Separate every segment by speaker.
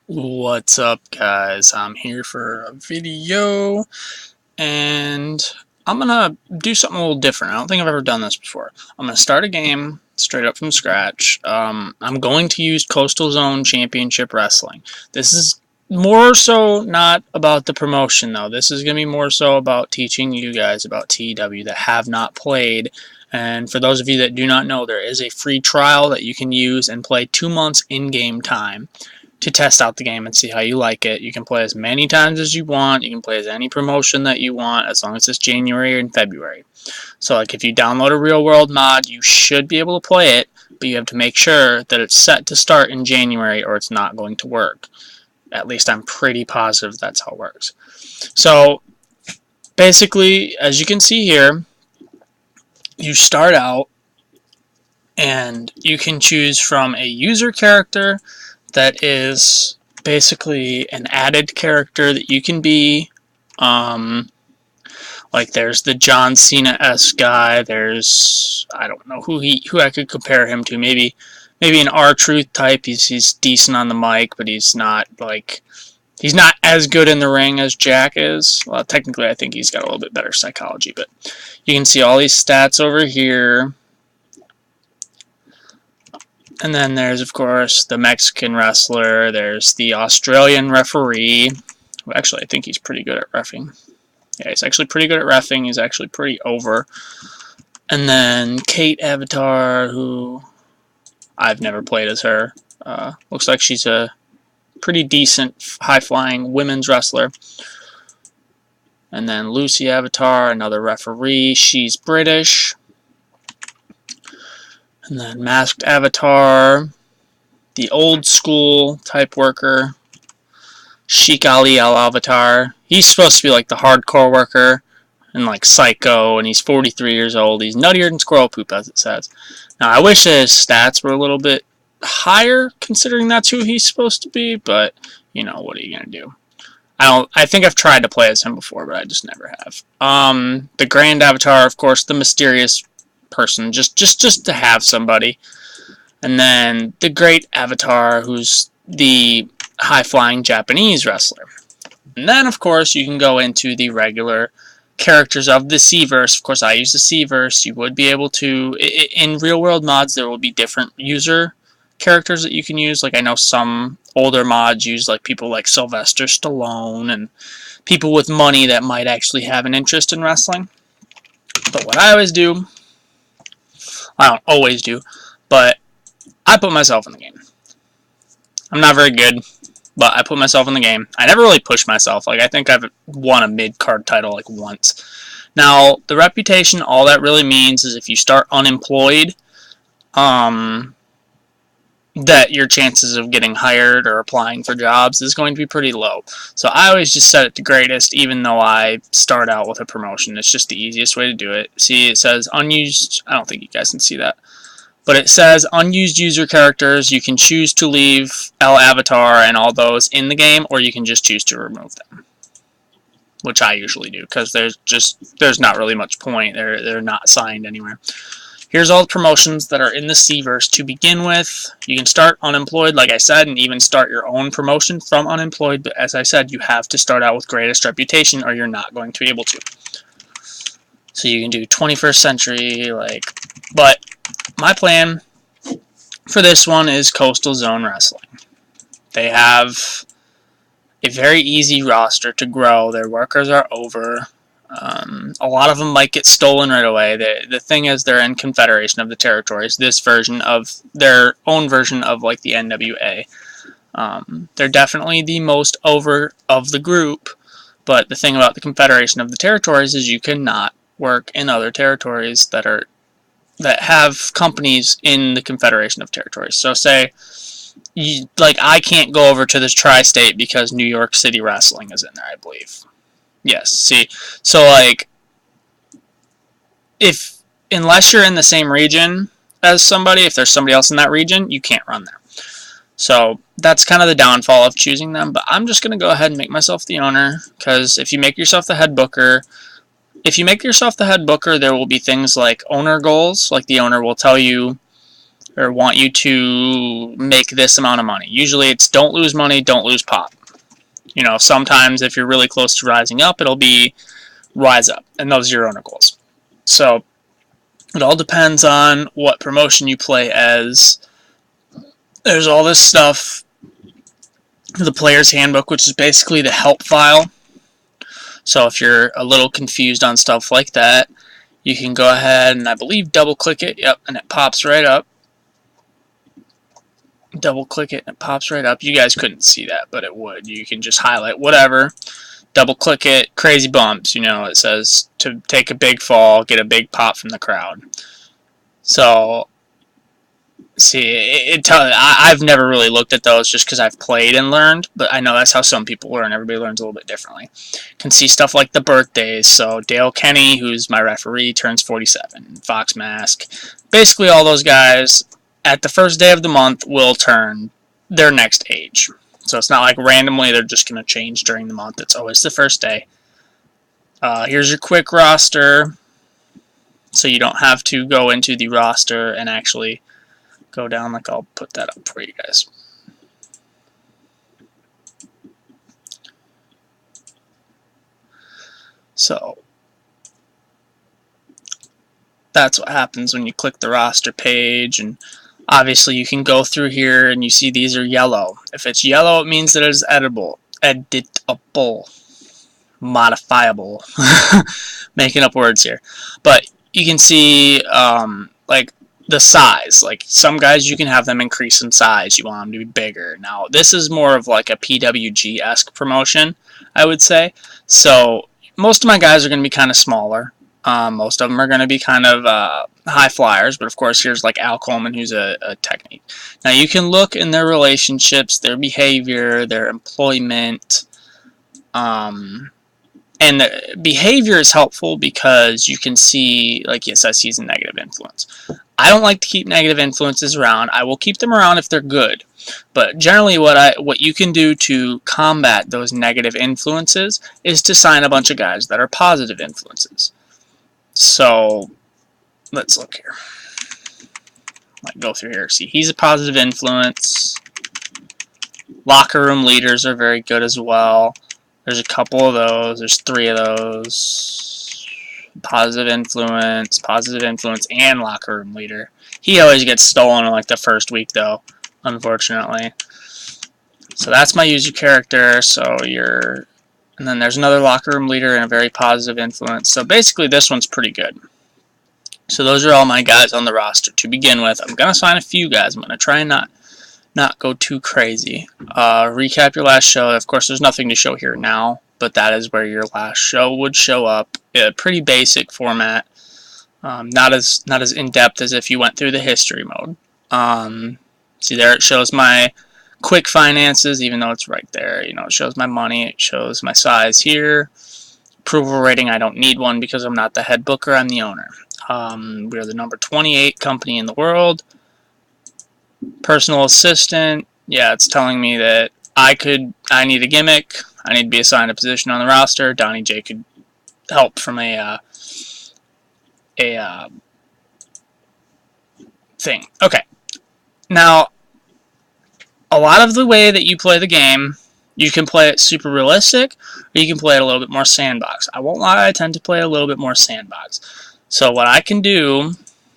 Speaker 1: What's up, guys? I'm here for a video, and I'm gonna do something a little different. I don't think I've ever done this before. I'm gonna start a game straight up from scratch. I'm going to use Coastal Zone Championship Wrestling. This is more so not about the promotion, though. This is gonna be more so about teaching you guys about TEW that have not played. And for those of you that do not know, there is a free trial that you can use and play 2 months in-game time to test out the game and see how you like it. You can play as many times as you want. You can play as any promotion that you want as long as it's January and February. So like if you download a real world mod, you should be able to play it, but you have to make sure that it's set to start in January or it's not going to work. At least I'm pretty positive that's how it works. So basically, as you can see here, you start out and you can choose from a user character that is basically an added character that you can be. Like there's the John Cena-esque guy. There's, I don't know who I could compare him to. Maybe an R-Truth type. He's decent on the mic, but he's not as good in the ring as Jack is. Well, technically, I think he's got a little bit better psychology, but you can see all these stats over here. And then there's, of course, the Mexican wrestler. There's the Australian referee. Well, actually, I think he's pretty good at reffing. Yeah, he's actually pretty good at reffing. He's actually pretty over. And then Kate Avatar, who I've never played as her. Looks like she's a pretty decent, high-flying women's wrestler. And then Lucy Avatar, another referee. She's British. And then Masked Avatar, the old school type worker, Sheik Ali Al Avatar. He's supposed to be like the hardcore worker and like psycho, and he's 43 years old. He's nuttier than squirrel poop, as it says. Now, I wish his stats were a little bit higher, considering that's who he's supposed to be, but, you know, what are you going to do? I think I've tried to play as him before, but I just never have. The Grand Avatar, of course, the mysterious person, just to have somebody. And then the Great Avatar, who's the high-flying Japanese wrestler. And then, of course, you can go into the regular characters of the C-verse. Of course, I use the C-verse. You would be able to, in real-world mods, there will be different user characters that you can use. Like, I know some older mods use, like, people like Sylvester Stallone and people with money that might actually have an interest in wrestling. But what I always do, I don't always do, but I put myself in the game. I'm not very good, but I put myself in the game. I never really push myself. Like, I think I've won a mid-card title, like, once. Now, the reputation, all that really means is if you start unemployed, that your chances of getting hired or applying for jobs is going to be pretty low. So I always just set it to greatest, even though I start out with a promotion. It's just the easiest way to do it. See, it says unused. I don't think you guys can see that. But it says unused user characters. You can choose to leave L Avatar and all those in the game, or you can just choose to remove them, which I usually do because there's not really much point. They're not signed anywhere. Here's all the promotions that are in the C-verse to begin with. You can start unemployed, like I said, and even start your own promotion from unemployed. But as I said, you have to start out with greatest reputation or you're not going to be able to. So you can do 21st century, but my plan for this one is Coastal Zone Wrestling. They have a very easy roster to grow. Their workers are over. A lot of them might get stolen right away. The thing is, they're in Confederation of the Territories, this version of their own version of like the NWA. They're definitely the most over of the group, but the thing about the Confederation of the Territories is you cannot work in other territories that have companies in the Confederation of Territories. So say, I can't go over to this tri-state because New York City Wrestling is in there, I believe. Yes, see, so like, unless you're in the same region as somebody, if there's somebody else in that region, you can't run there. So that's kind of the downfall of choosing them, but I'm just going to go ahead and make myself the owner, because if you make yourself the head booker, there will be things like owner goals, like the owner will tell you or want you to make this amount of money. Usually it's don't lose money, don't lose pop. You know, sometimes if you're really close to rising up, it'll be rise up, and those are your owner goals. So it all depends on what promotion you play as. There's all this stuff, the player's handbook, which is basically the help file. So if you're a little confused on stuff like that, you can go ahead and I believe double click it. Yep, and it pops right up. Double click it and it pops right up. You guys couldn't see that, but it would. You can just highlight whatever, double click it, crazy bumps. You know, it says to take a big fall, get a big pop from the crowd. So see, I've never really looked at those just because I've played and learned, but I know that's how some people learn. Everybody learns a little bit differently. Can see stuff like the birthdays. So Dale Kenny, who's my referee, turns 47. Fox Mask. Basically all those guys at the first day of the month will turn their next age. So it's not like randomly they're just going to change during the month. It's always the first day. Here's your quick roster. So you don't have to go into the roster and actually go down. Like, I'll put that up for you guys. So that's what happens when you click the roster page, and obviously you can go through here and you see these are yellow. If it's yellow, it means that it's editable, modifiable. Making up words here. But you can see like the size. Like some guys you can have them increase in size. You want them to be bigger. Now this is more of like a PWG-esque promotion, I would say. So most of my guys are going to be kind of smaller. Most of them are going to be kind of high flyers, but of course here's like Al Coleman, who's a technique. Now you can look in their relationships, their behavior, their employment, and the behavior is helpful because you can see, like it says, he's a negative influence. I don't like to keep negative influences around. I will keep them around if they're good. But generally what you can do to combat those negative influences is to sign a bunch of guys that are positive influences. So let's look here. Like go through here. See, he's a positive influence. Locker room leaders are very good as well. There's a couple of those. There's 3 of those. Positive influence, and locker room leader. He always gets stolen in like the first week though, unfortunately. So that's my user character. So and then there's another locker room leader and a very positive influence. So basically this one's pretty good. So those are all my guys on the roster to begin with. I'm going to sign a few guys. I'm going to try and not go too crazy. Recap your last show. Of course, there's nothing to show here now, but that is where your last show would show up. A pretty basic format. Not as in-depth as if you went through the history mode. See there, it shows my quick finances, even though it's right there. You know, it shows my money. It shows my size here. Approval rating, I don't need one because I'm not the head booker. I'm the owner. We're the number 28 company in the world. Personal assistant, yeah, it's telling me that I need a gimmick. I need to be assigned a position on the roster. Donnie J could help from a thing. Okay. Now, a lot of the way that you play the game, you can play it super realistic, or you can play it a little bit more sandbox. I won't lie, I tend to play a little bit more sandbox. So what I can do,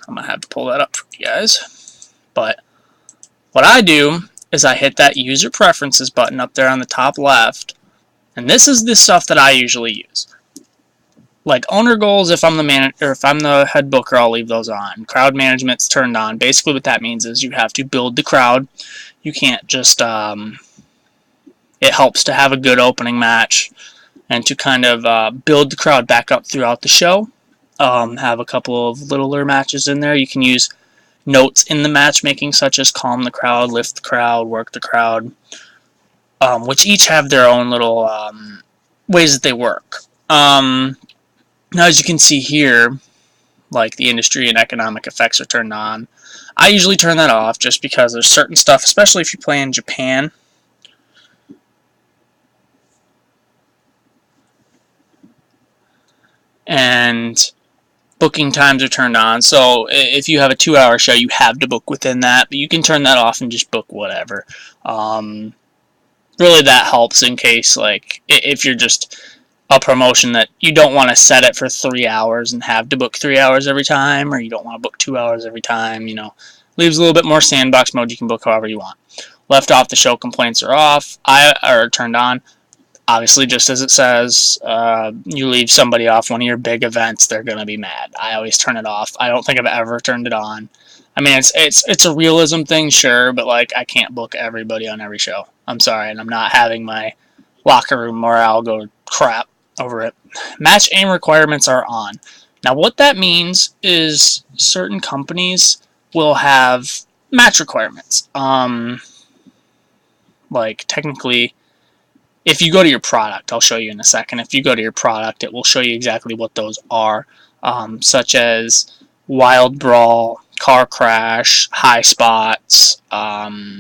Speaker 1: I'm going to have to pull that up for you guys, but what I do is I hit that user preferences button up there on the top left, and this is the stuff that I usually use. Like owner goals, if I'm the manager, if I'm the head booker, I'll leave those on. Crowd management's turned on. Basically what that means is you have to build the crowd. You can't just, it helps to have a good opening match and to kind of build the crowd back up throughout the show. Have a couple of littler matches in there. You can use notes in the matchmaking, such as calm the crowd, lift the crowd, work the crowd, which each have their own little ways that they work. Now, as you can see here, like the industry and economic effects are turned on. I usually turn that off just because there's certain stuff, especially if you play in Japan. And booking times are turned on. So if you have a 2-hour show, you have to book within that, but you can turn that off and just book whatever. Really, that helps in case, like, if you're just a promotion that you don't want to set it for 3 hours and have to book 3 hours every time, or you don't want to book 2 hours every time, leaves a little bit more sandbox mode. You can book however you want. Left off the show complaints are off, are turned on. Obviously, just as it says, you leave somebody off one of your big events, they're gonna be mad. I always turn it off. I don't think I've ever turned it on. I mean, it's a realism thing, sure, but like I can't book everybody on every show. I'm sorry, and I'm not having my locker room morale go crap over it. Match aim requirements are on. Now, what that means is certain companies will have match requirements. Like technically, if you go to your product, I'll show you in a second. If you go to your product, it will show you exactly what those are, such as Wild Brawl, Car Crash, High Spots,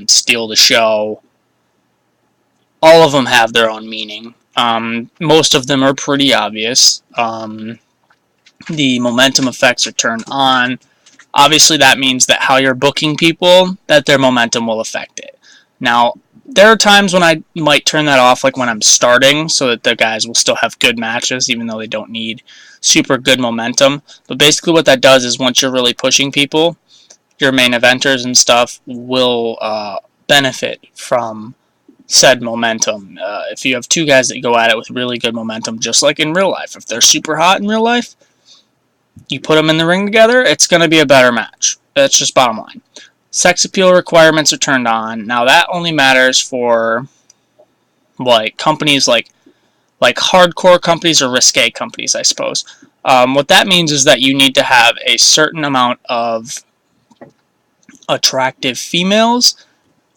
Speaker 1: Steal the Show. All of them have their own meaning. Most of them are pretty obvious. The momentum effects are turned on. Obviously, that means that how you're booking people, that their momentum will affect it. Now, there are times when I might turn that off, like when I'm starting, so that the guys will still have good matches, even though they don't need super good momentum. But basically what that does is once you're really pushing people, your main eventers and stuff will benefit from said momentum. If you have two guys that go at it with really good momentum, just like in real life, if they're super hot in real life, you put them in the ring together, it's going to be a better match. That's just bottom line. Sex appeal requirements are turned on. Now that only matters for like companies like hardcore companies or risque companies, I suppose. What that means is that you need to have a certain amount of attractive females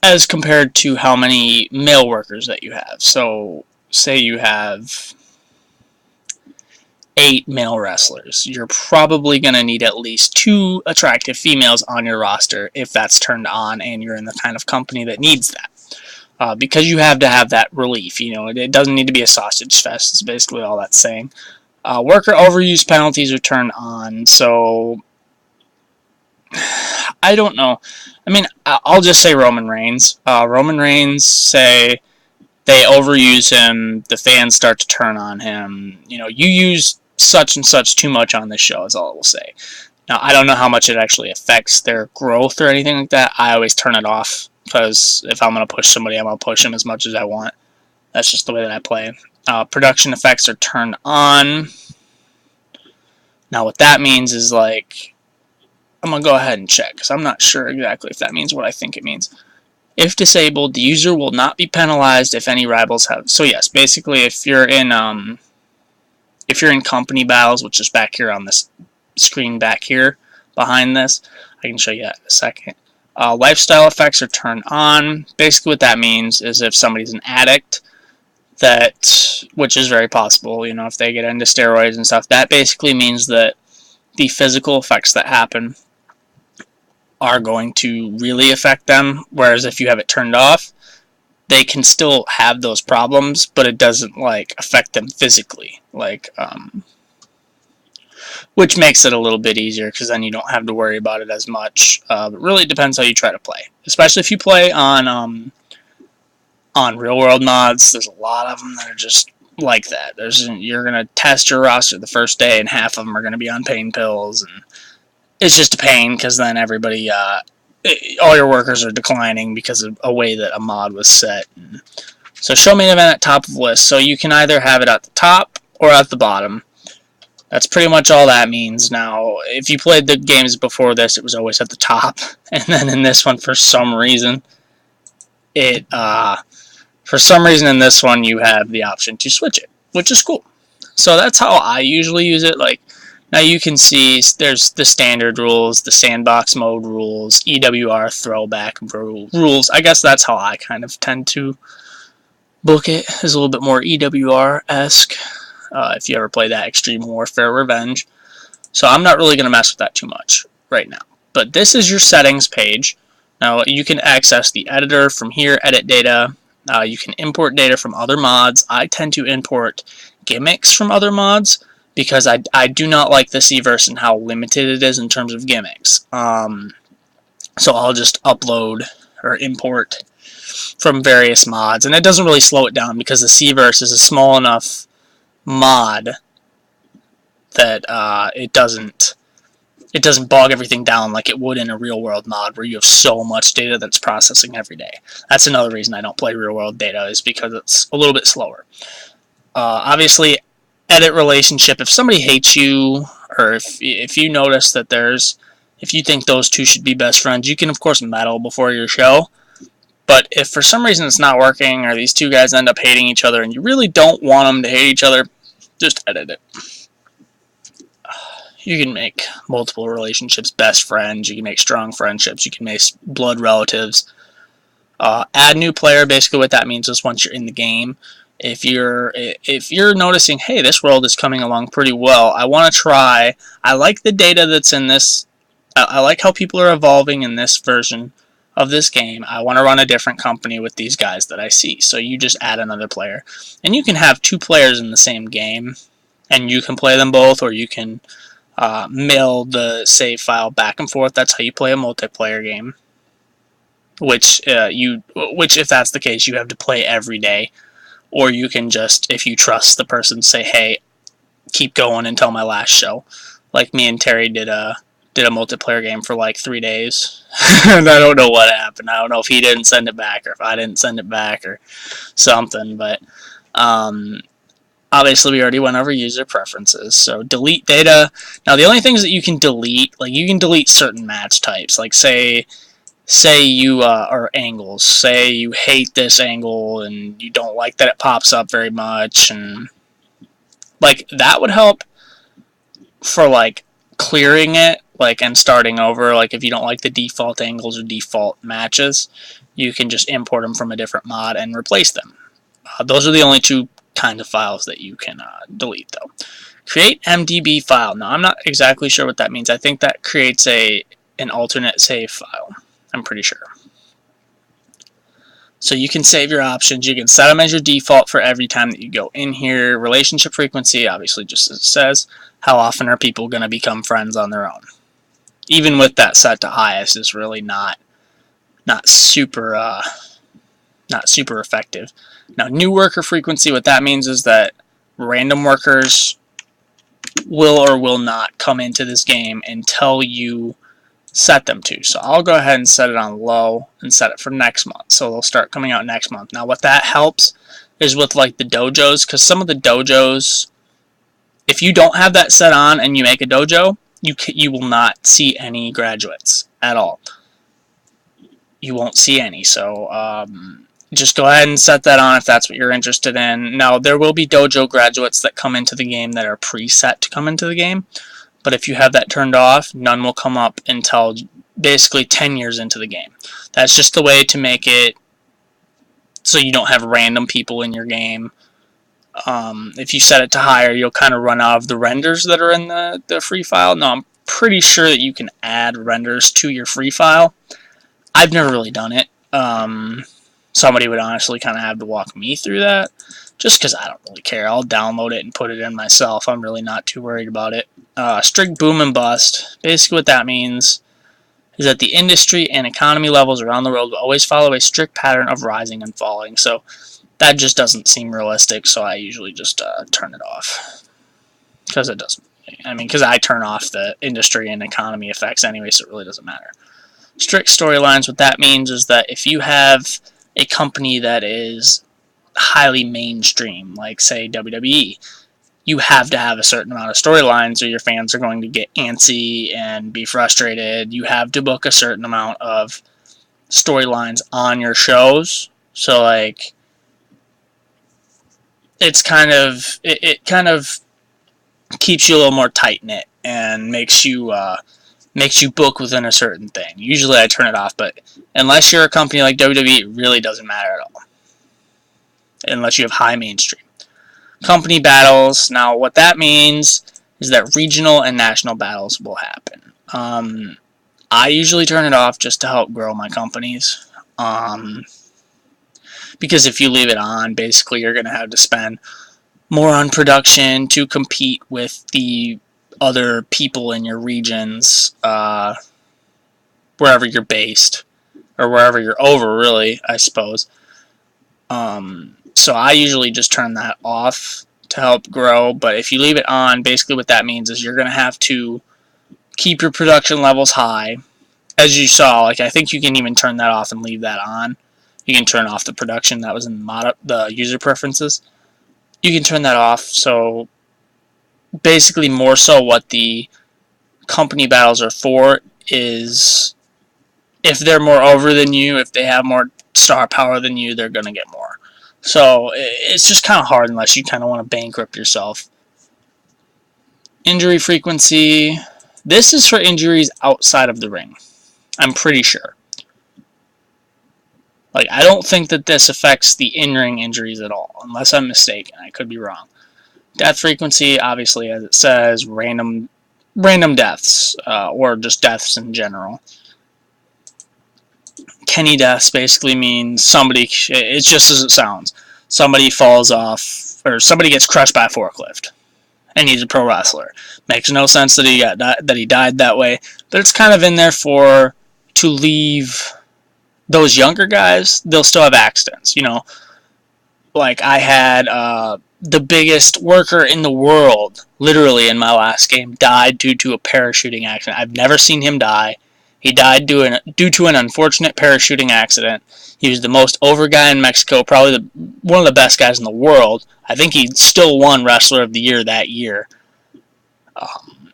Speaker 1: as compared to how many male workers that you have. So say you have 8 male wrestlers. You're probably going to need at least 2 attractive females on your roster if that's turned on and you're in the kind of company that needs that. Because you have to have that relief. It doesn't need to be a sausage fest, is basically all that's saying. Worker overuse penalties are turned on, so I don't know. I mean, I'll just say Roman Reigns. Roman Reigns, say they overuse him, the fans start to turn on him. You use such and such too much on this show is all I will say. Now, I don't know how much it actually affects their growth or anything like that. I always turn it off, because if I'm going to push somebody, I'm going to push them as much as I want. That's just the way that I play. Production effects are turned on. Now, what that means is, like, I'm going to go ahead and check, because I'm not sure exactly if that means what I think it means. If disabled, the user will not be penalized if any rivals have. So yes, basically, if you're in company battles, which is back here on this screen back here behind this, I can show you that in a second. Lifestyle effects are turned on. Basically, what that means is if somebody's an addict, which is very possible, if they get into steroids and stuff, that basically means that the physical effects that happen are going to really affect them, whereas if you have it turned off, they can still have those problems, but it doesn't affect them physically, which makes it a little bit easier, because then you don't have to worry about it as much. But really, it depends how you try to play, especially if you play on real world mods. There's a lot of them that are just like that. You're gonna test your roster the first day, and half of them are gonna be on pain pills, and it's just a pain, because then everybody, all your workers are declining because of a way that a mod was set. So show main event at top of list. So you can either have it at the top or at the bottom. That's pretty much all that means. Now, if you played the games before this, it was always at the top. And then in this one, for some reason, in this one, you have the option to switch it, which is cool. So that's how I usually use it. Now you can see there's the standard rules, the sandbox mode rules, EWR throwback rules. I guess that's how I kind of tend to book it, is a little bit more EWR-esque, if you ever play that Extreme Warfare Revenge. So I'm not really going to mess with that too much right now. But this is your settings page. Now you can access the editor from here, edit data. You can import data from other mods. I tend to import gimmicks from other mods, because I do not like the Cverse and how limited it is in terms of gimmicks. So I'll just upload or import from various mods, and it doesn't really slow it down because the Cverse is a small enough mod that it doesn't bog everything down like it would in a real world mod where you have so much data that's processing every day. That's another reason I don't play real world data, is because it's a little bit slower. Obviously, edit relationship. If somebody hates you, or if you notice that if you think those two should be best friends, you can of course meddle before your show. But if for some reason it's not working, or these two guys end up hating each other, and you really don't want them to hate each other, just edit it. You can make multiple relationships best friends. You can make strong friendships. You can make blood relatives. Add new player. Basically, what that means is once you're in the game, if you're noticing, hey, this world is coming along pretty well, I want to try. I like the data that's in this. I like how people are evolving in this version of this game. I want to run a different company with these guys that I see. So you just add another player, and you can have two players in the same game, and you can play them both, or you can mail the save file back and forth. That's how you play a multiplayer game. Which if that's the case, you have to play every day, or you can just, if you trust the person, say, hey, keep going until my last show. Like me and Terry did a multiplayer game for like 3 days, and I don't know what happened. I don't know if he didn't send it back, or if I didn't send it back, or something. But obviously, we already went over user preferences. So delete data. Now, the only things that you can delete, like you can delete certain match types. Like say you or angles. Say you hate this angle and you don't like that it pops up very much, and like that would help for like clearing it, like, and starting over. Like if you don't like the default angles or default matches, you can just import them from a different mod and replace them. Those are the only two kinds of files that you can delete, though. Create MDB file. Now, I'm not exactly sure what that means. I think that creates an alternate save file. I'm pretty sure. So you can save your options. You can set them as your default for every time that you go in here. Relationship frequency, obviously, just as it says. How often are people going to become friends on their own? Even with that set to highest, is really not super effective. Now, new worker frequency, what that means is that random workers will or will not come into this game until you set them to. So I'll go ahead and set it on low and set it for next month. So they'll start coming out next month. Now, what that helps is with like the dojos, because some of the dojos, if you don't have that set on and you make a dojo, you will not see any graduates at all. You won't see any. So just go ahead and set that on if that's what you're interested in. Now, there will be dojo graduates that come into the game that are preset to come into the game. But if you have that turned off, none will come up until basically 10 years into the game. That's just the way to make it so you don't have random people in your game. If you set it to higher, you'll kind of run out of the renders that are in the free file. No, I'm pretty sure that you can add renders to your free file. I've never really done it. Somebody would honestly kind of have to walk me through that, just because I don't really care. I'll download it and put it in myself. I'm really not too worried about it. Strict boom and bust. Basically what that means is that the industry and economy levels around the world will always follow a strict pattern of rising and falling. So that just doesn't seem realistic, so I usually just turn it off. Because it doesn't. I mean, because I turn off the industry and economy effects anyway, so it really doesn't matter. Strict storylines, what that means is that if you have a company that is highly mainstream, like say WWE, you have to have a certain amount of storylines or your fans are going to get antsy and be frustrated. You have to book a certain amount of storylines on your shows. So like it kind of keeps you a little more tight knit and makes you book within a certain thing. Usually I turn it off, but unless you're a company like WWE, it really doesn't matter at all. Unless you have high mainstream. Company battles. Now, what that means is that regional and national battles will happen. I usually turn it off just to help grow my companies. Because if you leave it on, basically you're going to have to spend more on production to compete with the other people in your regions, wherever you're based, or wherever you're over, really, I suppose. So I usually just turn that off to help grow, but if you leave it on, basically what that means is you're going to have to keep your production levels high. As you saw, like, I think you can even turn that off and leave that on. You can turn off the production that was in the user preferences. You can turn that off, so basically more so what the company battles are for is if they're more over than you, if they have more star power than you, they're going to get more. So it's just kind of hard unless you kind of want to bankrupt yourself. Injury frequency. This is for injuries outside of the ring. I'm pretty sure. Like, I don't think that this affects the in-ring injuries at all, unless I'm mistaken. I could be wrong. Death frequency, obviously, as it says, random deaths, or just deaths in general. Kenny deaths basically means somebody, it's just as it sounds. Somebody falls off, or somebody gets crushed by a forklift, and he's a pro wrestler. Makes no sense that he died that way, but it's kind of in there to leave those younger guys. They'll still have accidents, you know. Like, I had the biggest worker in the world, literally in my last game, died due to a parachuting accident. I've never seen him die. He died due to an unfortunate parachuting accident. He was the most over guy in Mexico, probably one of the best guys in the world. I think he still won Wrestler of the Year that year.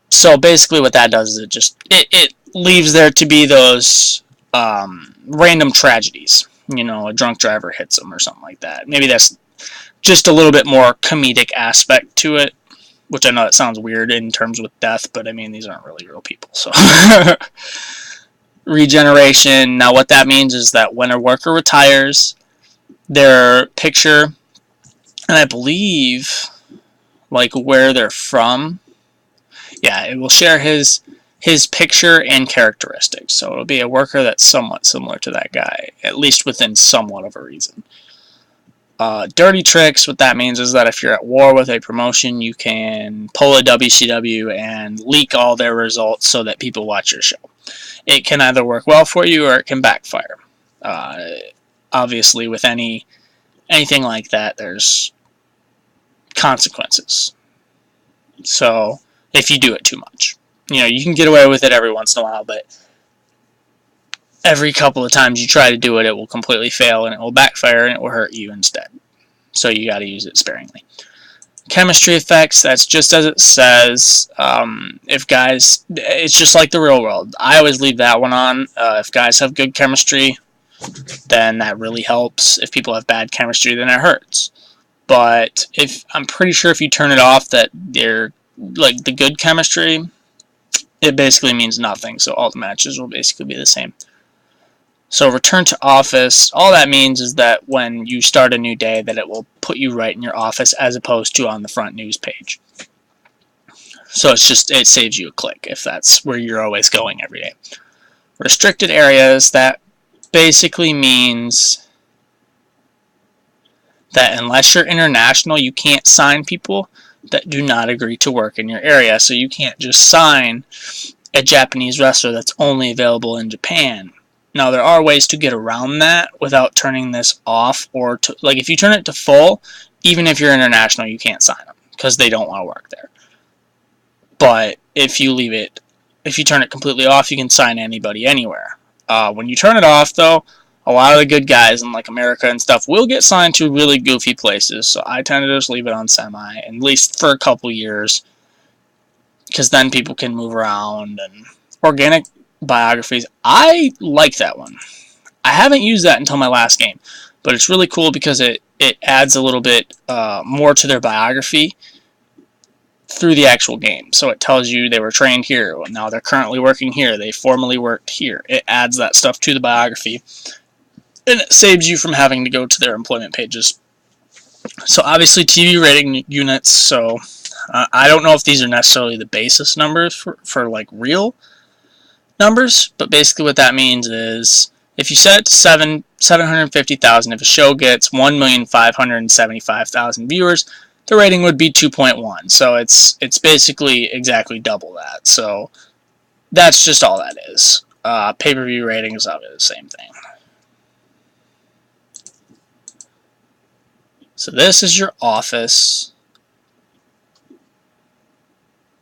Speaker 1: So basically what that does is it leaves there to be those random tragedies. You know, a drunk driver hits him or something like that. Maybe that's just a little bit more comedic aspect to it, which I know that sounds weird in terms with death, but I mean, these aren't really real people, so. Regeneration. Now what that means is that when a worker retires, their picture, and I believe like where they're from, yeah, it will share his picture and characteristics. So it'll be a worker that's somewhat similar to that guy, at least within somewhat of a reason. Dirty tricks, what that means is that if you're at war with a promotion, you can pull a WCW and leak all their results so that people watch your show. It can either work well for you or it can backfire. Obviously, with anything like that, there's consequences. So, if you do it too much. You know, you can get away with it every once in a while, but every couple of times you try to do it, it will completely fail and it will backfire and it will hurt you instead. So you got to use it sparingly. Chemistry effects, that's just as it says. If guys, it's just like the real world. I always leave that one on. If guys have good chemistry, then that really helps. If people have bad chemistry, then it hurts. But I'm pretty sure if you turn it off, that they're like the good chemistry, it basically means nothing. So all the matches will basically be the same. So return to office, all that means is that when you start a new day, that it will put you right in your office as opposed to on the front news page. So it saves you a click if that's where you're always going every day. Restricted areas, that basically means that unless you're international, you can't sign people that do not agree to work in your area. So you can't just sign a Japanese wrestler that's only available in Japan. Now, there are ways to get around that without turning this off, or like if you turn it to full, even if you're international, you can't sign them because they don't want to work there. But if you turn it completely off, you can sign anybody anywhere. When you turn it off, though, a lot of the good guys in like America and stuff will get signed to really goofy places. So I tend to just leave it on semi, at least for a couple years, because then people can move around. And organic biographies, I like that one. I haven't used that until my last game, but it's really cool because it adds a little bit more to their biography through the actual game. So it tells you they were trained here, well, now they're currently working here, they formerly worked here. It adds that stuff to the biography, and it saves you from having to go to their employment pages. So obviously TV rating units, so I don't know if these are necessarily the basis numbers for like real numbers, but basically what that means is if you set it to 750,000, if a show gets 1,575,000 viewers, the rating would be 2.1. So it's basically exactly double that. So that's just all that is. Pay-per-view rating is obviously the same thing. So this is your office.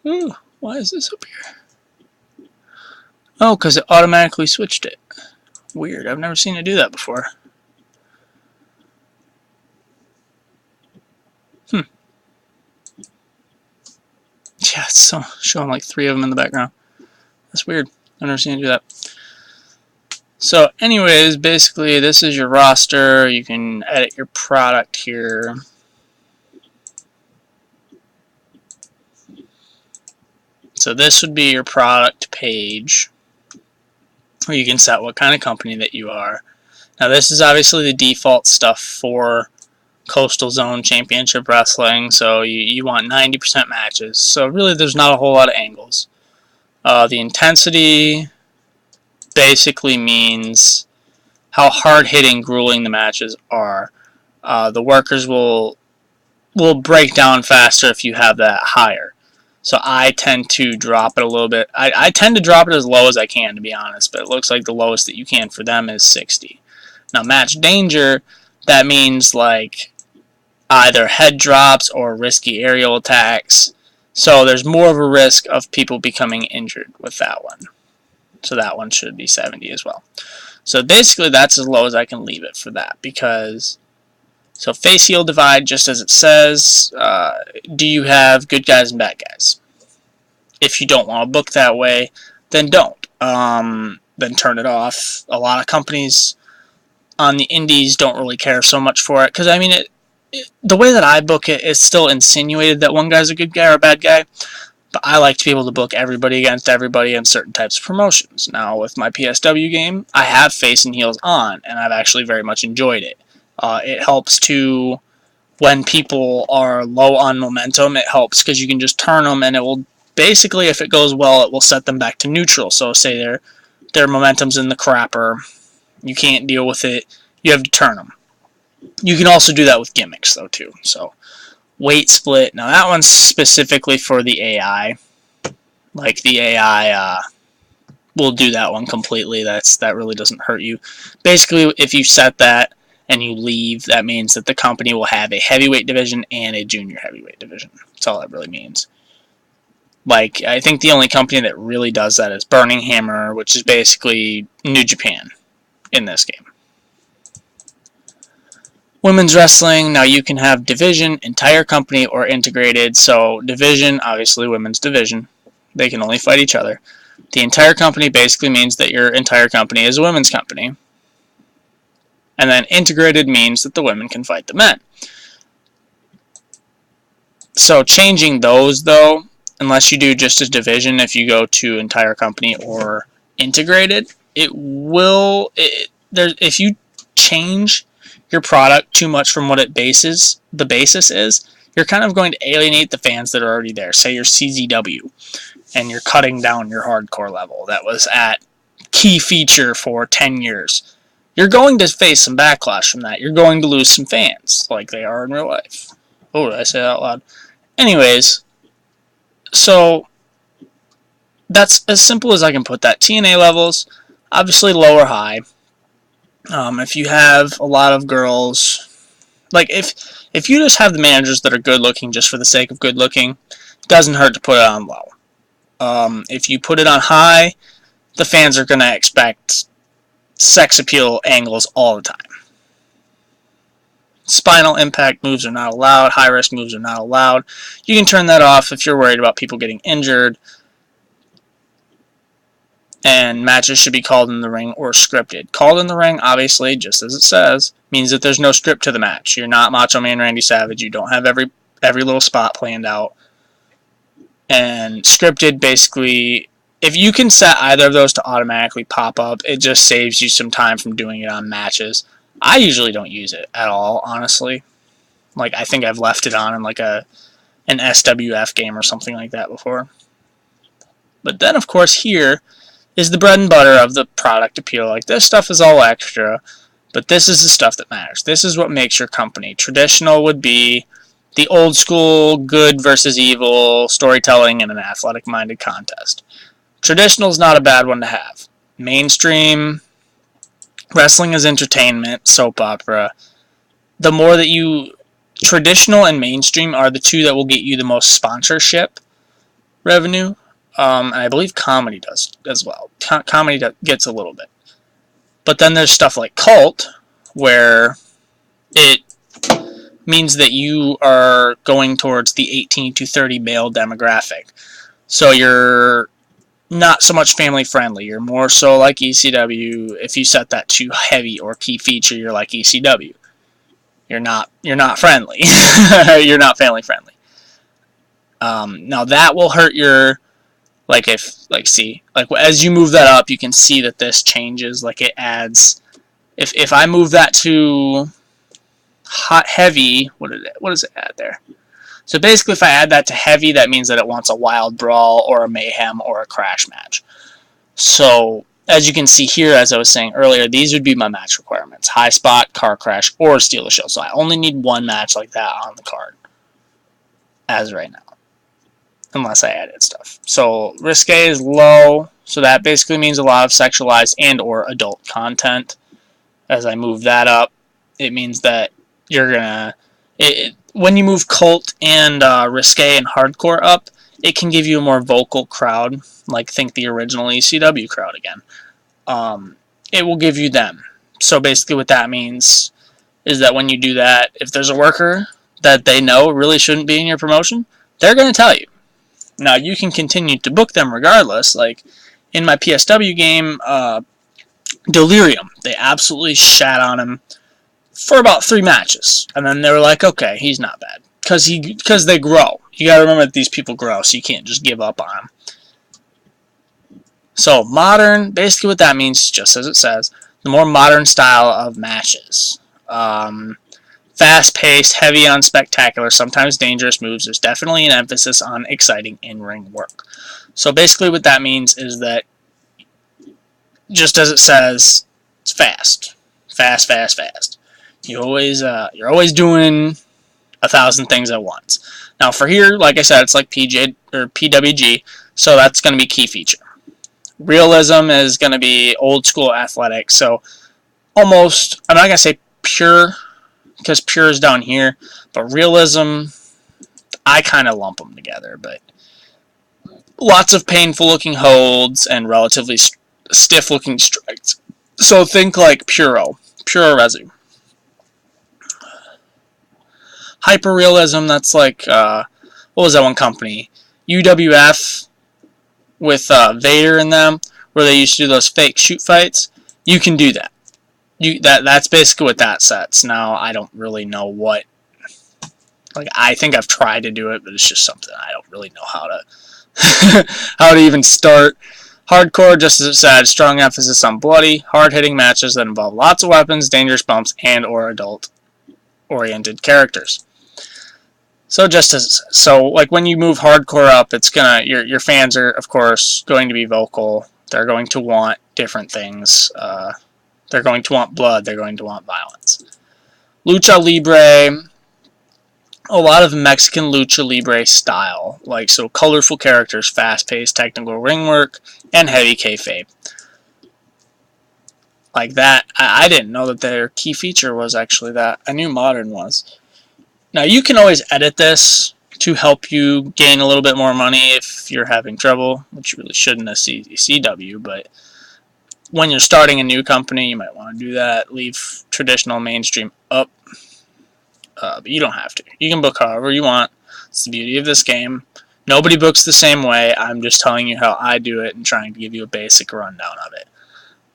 Speaker 1: Ooh, why is this up here? Oh, because it automatically switched it. Weird, I've never seen it do that before. Yeah, it's so showing like 3 of them in the background. That's weird. I've never seen it do that. So anyways, basically this is your roster. You can edit your product here. So this would be your product page, where you can set what kind of company that you are. Now this is obviously the default stuff for Coastal Zone Championship Wrestling, so you want 90% matches. So really there's not a whole lot of angles. The intensity basically means how hard-hitting, grueling the matches are. The workers will break down faster if you have that higher. So I tend to drop it a little bit. I tend to drop it as low as I can, to be honest, but it looks like the lowest that you can for them is 60. Now match danger, that means like either head drops or risky aerial attacks. So there's more of a risk of people becoming injured with that one. So that one should be 70 as well. So basically that's as low as I can leave it for that, because so face heel divide, just as it says, do you have good guys and bad guys? If you don't want to book that way, then don't. Then turn it off. A lot of companies on the indies don't really care so much for it, because I mean, the way that I book it, it's still insinuated that one guy's a good guy or a bad guy, but I like to be able to book everybody against everybody in certain types of promotions. Now, with my PSW game, I have face and heels on, and I've actually very much enjoyed it. It helps to, when people are low on momentum, it helps because you can just turn them, and it will, basically, if it goes well, it will set them back to neutral. So say their momentum's in the crapper, you can't deal with it, you have to turn them. You can also do that with gimmicks, though, too. So, weight split. Now, that one's specifically for the AI. Like, the AI will do that one completely. That really doesn't hurt you. Basically, if you set that and you leave, that means that the company will have a heavyweight division and a junior heavyweight division. That's all that really means. Like, I think the only company that really does that is Burning Hammer, which is basically New Japan in this game. Women's wrestling, now you can have division, entire company, or integrated. So division, obviously women's division. They can only fight each other. The entire company basically means that your entire company is a women's company. And then integrated means that the women can fight the men. So changing those, though, unless you do just a division, if you go to entire company or integrated, if you change your product too much from what the basis is, you're kind of going to alienate the fans that are already there. Say you're CZW, and you're cutting down your hardcore level that was at key feature for 10 years. You're going to face some backlash from that. You're going to lose some fans, like they are in real life. Oh, did I say that out loud? Anyways, so that's as simple as I can put that. TNA levels, obviously low or high. If you have a lot of girls, like if you just have the managers that are good looking just for the sake of good looking, it doesn't hurt to put it on low. If you put it on high, the fans are going to expect sex appeal angles all the time. Spinal impact moves are not allowed. High risk moves are not allowed. You can turn that off if you're worried about people getting injured. And matches should be called in the ring or scripted. Called in the ring, obviously, just as it says, means that there's no script to the match. You're not Macho Man Randy Savage. You don't have every little spot planned out. And scripted, basically, if you can set either of those to automatically pop up, it just saves you some time from doing it on matches. I usually don't use it at all, honestly. Like, I think I've left it on in like an SWF game or something like that before. But then, of course, here is the bread and butter of the product appeal. Like, this stuff is all extra, but this is the stuff that matters. This is what makes your company. Traditional would be the old school good versus evil storytelling in an athletic-minded contest. Traditional is not a bad one to have. Mainstream, wrestling is entertainment, soap opera. The more that you... Traditional and mainstream are the two that will get you the most sponsorship revenue. And I believe comedy does as well. Comedy gets a little bit. But then there's stuff like cult, where it means that you are going towards the 18 to 30 male demographic. So you're not so much family friendly. You're more so like ECW. If you set that too heavy or key feature, you're like ECW. You're not friendly. You're not family friendly. Now that will hurt your, like as you move that up, you can see that this changes. Like it adds, if I move that to hot heavy, what does it add there? So basically, if I add that to heavy, that means that it wants a wild brawl or a mayhem or a crash match. So as you can see here, as I was saying earlier, these would be my match requirements: high spot, car crash, or steal the show. So I only need one match like that on the card as right now, unless I added stuff. So risque is low, so that basically means a lot of sexualized and or adult content. As I move that up, it means that you're gonna... when you move cult and risque and hardcore up, it can give you a more vocal crowd, like think the original ECW crowd again. It will give you them. So basically what that means is that when you do that, if there's a worker that they know really shouldn't be in your promotion, they're going to tell you. Now you can continue to book them regardless. Like in my PSW game, Delirium, they absolutely shat on him for about 3 matches, and then they were like, okay, he's not bad, because they grow. You gotta remember that these people grow, so you can't just give up on them. So modern, basically what that means, just as it says, the more modern style of matches. Fast-paced, heavy on spectacular, sometimes dangerous moves. There's definitely an emphasis on exciting in-ring work. So basically what that means is that, just as it says, it's fast. Fast, fast, fast. You're always doing 1,000 things at once. Now for here, like I said, it's like PJ or PWG, so that's going to be key feature. Realism is going to be old school athletic, so almost, I'm not going to say pure, because pure is down here, but realism, I kind of lump them together, but lots of painful looking holds and relatively stiff looking strikes. So think like Puro Resu. Hyperrealism, that's like, what was that one company? UWF with Vader in them, where they used to do those fake shoot fights. You can do that. That's basically what that sets. Now, I don't really know what... Like, I think I've tried to do it, but it's just something I don't really know how to... how to even start. Hardcore, just as it said, strong emphasis on bloody, hard-hitting matches that involve lots of weapons, dangerous bumps, and or adult-oriented characters. So just as like when you move hardcore up, it's gonna your fans are of course going to be vocal. They're going to want different things. They're going to want blood. They're going to want violence. Lucha Libre, a lot of Mexican Lucha Libre style, like so colorful characters, fast-paced technical ring work, and heavy kayfabe. Like that, I didn't know that their key feature was actually that. I knew modern was. Now, you can always edit this to help you gain a little bit more money if you're having trouble, which you really shouldn't as CW, but when you're starting a new company, you might want to do that. Leave traditional mainstream up, but you don't have to. You can book however you want. It's the beauty of this game. Nobody books the same way. I'm just telling you how I do it and trying to give you a basic rundown of it.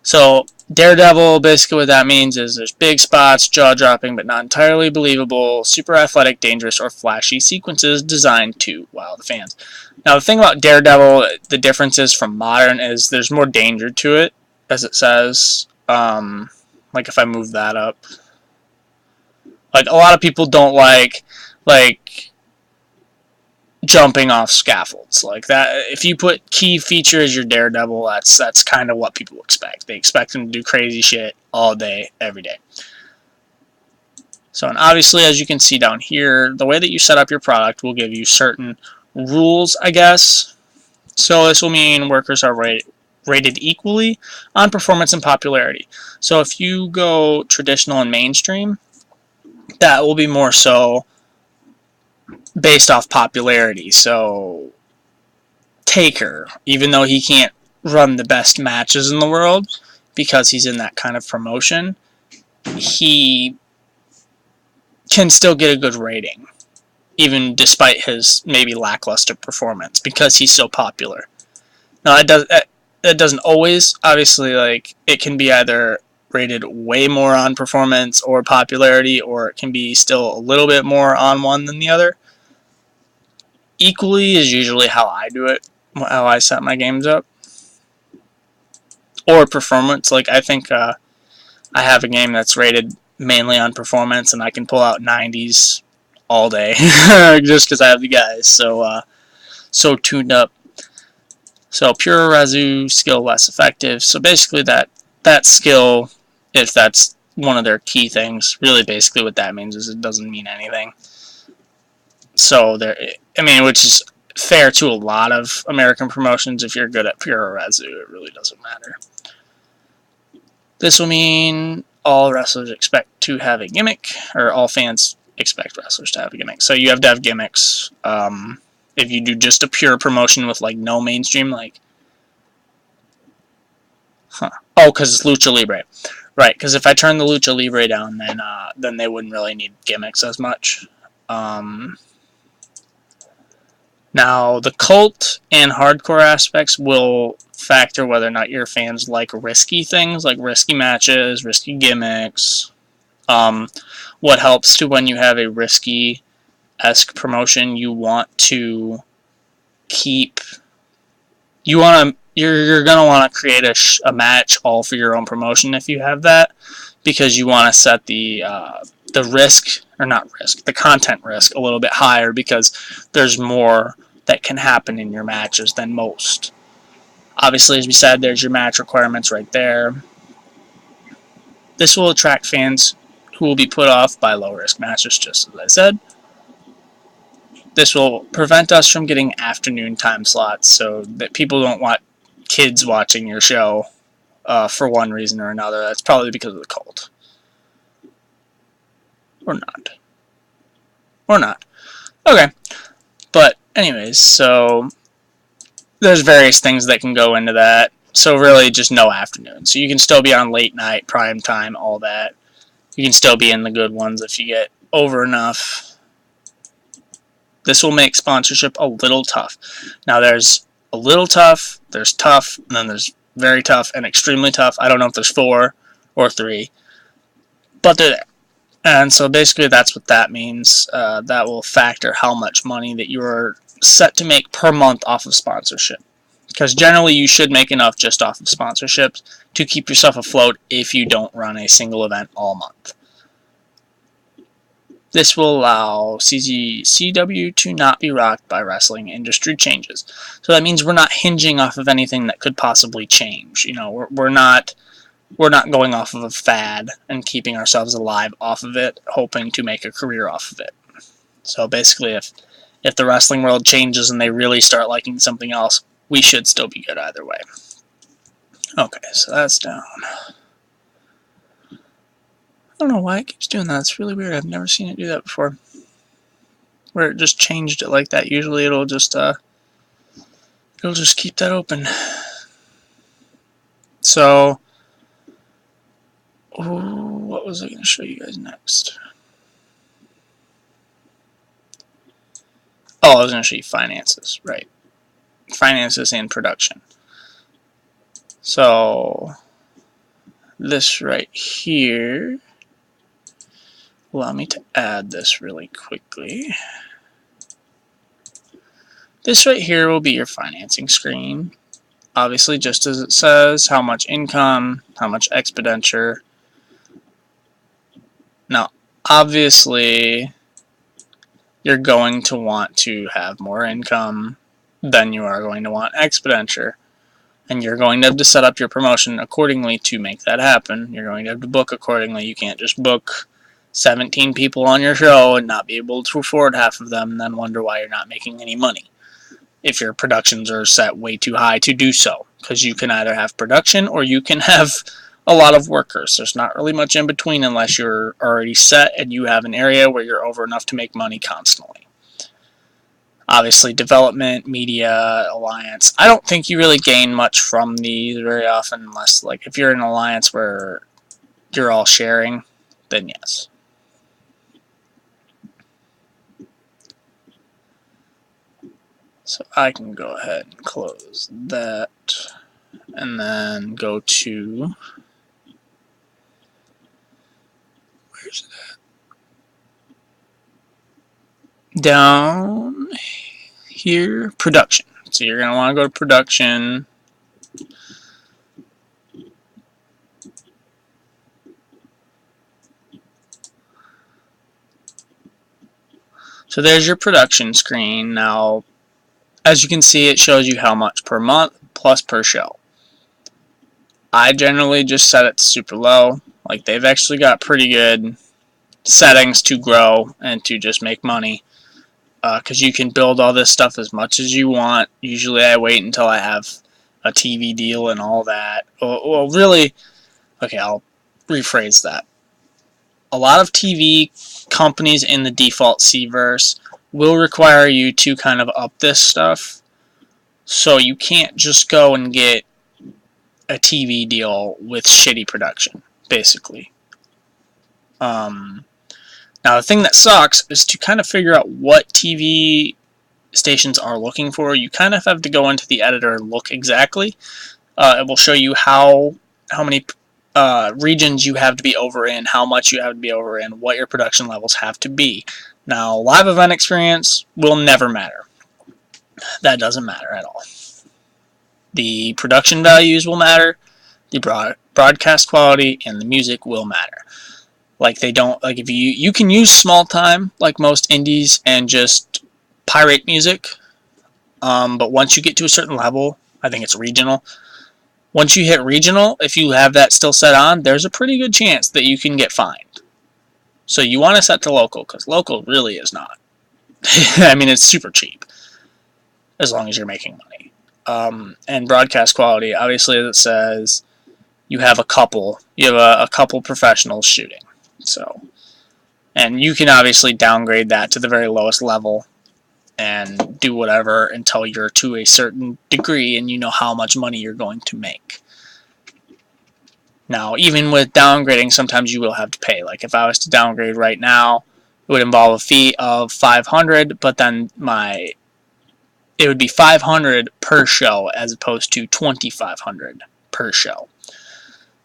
Speaker 1: So, Daredevil, basically what that means is there's big spots, jaw-dropping, but not entirely believable, super athletic, dangerous, or flashy sequences designed to wow the fans. Now, the thing about Daredevil, the differences from modern is there's more danger to it, as it says. Like if I move that up. Like, a lot of people don't like jumping off scaffolds like that. If you put key feature as your Daredevil, that's kind of what people expect. They expect them to do crazy shit all day, every day. So, and obviously, as you can see down here, the way that you set up your product will give you certain rules, I guess. So this will mean workers are rated equally on performance and popularity. So if you go traditional and mainstream, that will be more so based off popularity. So Taker, even though he can't run the best matches in the world because he's in that kind of promotion, he can still get a good rating, even despite his maybe lackluster performance, because he's so popular. Now, that doesn't always, obviously, like, it can be either rated way more on performance or popularity, or it can be still a little bit more on one than the other. Equally is usually how I do it, how I set my games up. Or performance, like, I think I have a game that's rated mainly on performance, and I can pull out 90s all day, just because I have the guys so tuned up. So pure resu, skill less effective. So basically that skill, if that's one of their key things, really basically what that means is it doesn't mean anything. So which is fair to a lot of American promotions. If you're good at pure resu, it really doesn't matter. This will mean all wrestlers expect to have a gimmick, or all fans expect wrestlers to have a gimmick. So you have to have gimmicks. If you do just a pure promotion with like no mainstream, like, oh, because it's Lucha Libre, right? Because if I turn the Lucha Libre down, then they wouldn't really need gimmicks as much. Now the cult and hardcore aspects will factor whether or not your fans like risky things, like risky matches, risky gimmicks. What helps to when you have a risky-esque promotion, you want to keep. You're gonna want to create a match all for your own promotion if you have that, because you want to set the risk, or not risk, the content risk a little bit higher, because there's more that can happen in your matches than most. Obviously, as we said, there's your match requirements right there. This will attract fans who will be put off by low-risk matches, just as I said. This will prevent us from getting afternoon time slots, so that people don't want kids watching your show for one reason or another. That's probably because of the cult. Or not. Or not. Okay. But anyways, so there's various things that can go into that. So really just no afternoon. So you can still be on late night, prime time, all that. You can still be in the good ones if you get over enough. This will make sponsorship a little tough. Now there's a little tough, there's tough, and then there's very tough and extremely tough. I don't know if there's 4 or 3, but they're there. And so basically that's what that means. That will factor how much money that you are set to make per month off of sponsorship. Because generally you should make enough just off of sponsorships to keep yourself afloat if you don't run a single event all month. This will allow CZCW to not be rocked by wrestling industry changes. So that means we're not hinging off of anything that could possibly change. You know, we're not going off of a fad and keeping ourselves alive off of it, hoping to make a career off of it. So basically, if the wrestling world changes and they really start liking something else, we should still be good either way. Okay, so that's down. I don't know why it keeps doing that. It's really weird. I've never seen it do that before. Where it just changed it like that. Usually it'll just keep that open. So, what was I going to show you guys next? Oh, I was going to show you finances, right. Finances and production. So, this right here, allow me to add this really quickly. This right here will be your financing screen. Obviously, just as it says, how much income, how much expenditure. Now, obviously, you're going to want to have more income than you are going to want expenditure. And you're going to have to set up your promotion accordingly to make that happen. You're going to have to book accordingly. You can't just book 17 people on your show and not be able to afford half of them, and then wonder why you're not making any money if your productions are set way too high to do so, because you can either have production or you can have a lot of workers. There's not really much in between unless you're already set and you have an area where you're over enough to make money constantly. Obviously, development, media, alliance. I don't think you really gain much from these very often, unless, like, if you're in an alliance where you're all sharing, then yes. So I can go ahead and close that, and then go to, where's it at? Down here, production. So you're going to want to go to production. So there's your production screen. Now, as you can see, it shows you how much per month plus per show. I generally just set it to super low. Like, they've actually got pretty good settings to grow and to just make money, because you can build all this stuff as much as you want. Usually I wait until I have a TV deal and all that. Well, really, okay, I'll rephrase that. A lot of TV companies in the default C-verse will require you to kind of up this stuff, so you can't just go and get a TV deal with shitty production, basically. Now, the thing that sucks is to kind of figure out what TV stations are looking for. You kind of have to go into the editor and look exactly. It will show you how many regions you have to be over in, how much you have to be over in, what your production levels have to be. Now, live event experience will never matter. That doesn't matter at all. The production values will matter, the broadcast quality, and the music will matter. Like, they don't, like, if you can use small time, like most indies, and just pirate music, but once you get to a certain level, I think it's regional, once you hit regional, if you have that still set on, there's a pretty good chance that you can get fined. So you want to set to local, because local really is not. I mean, it's super cheap, as long as you're making money. And broadcast quality, obviously, as it says, you have a couple professionals shooting. So, and you can obviously downgrade that to the very lowest level and do whatever until you're to a certain degree and you know how much money you're going to make. Now, even with downgrading, sometimes you will have to pay. Like, if I was to downgrade right now, it would involve a fee of $500, but then it would be $500 per show as opposed to $2,500 per show.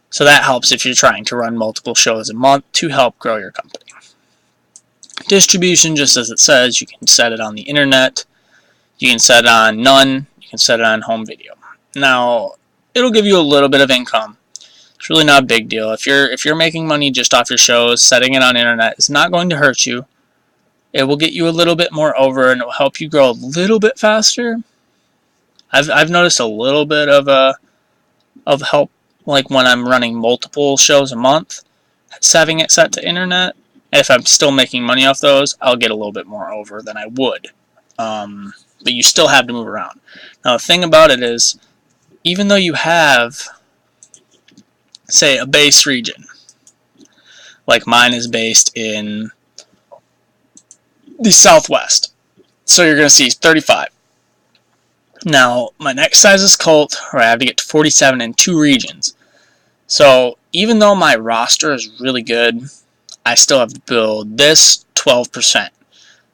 Speaker 1: So that helps if you're trying to run multiple shows a month to help grow your company. Distribution, just as it says, you can set it on the internet, you can set it on none, you can set it on home video. Now, it'll give you a little bit of income. It's really not a big deal. If you're making money just off your shows, setting it on internet is not going to hurt you. It will get you a little bit more over, and it will help you grow a little bit faster. I've noticed a little bit of help, like when I'm running multiple shows a month, having it set to internet. If I'm still making money off those, I'll get a little bit more over than I would. But you still have to move around. Now, the thing about it is, even though you have, say, a base region, like mine is based in the Southwest, so you're going to see 35. Now, my next size is cult, where I have to get to 47 in 2 regions. So, even though my roster is really good, I still have to build this 12%.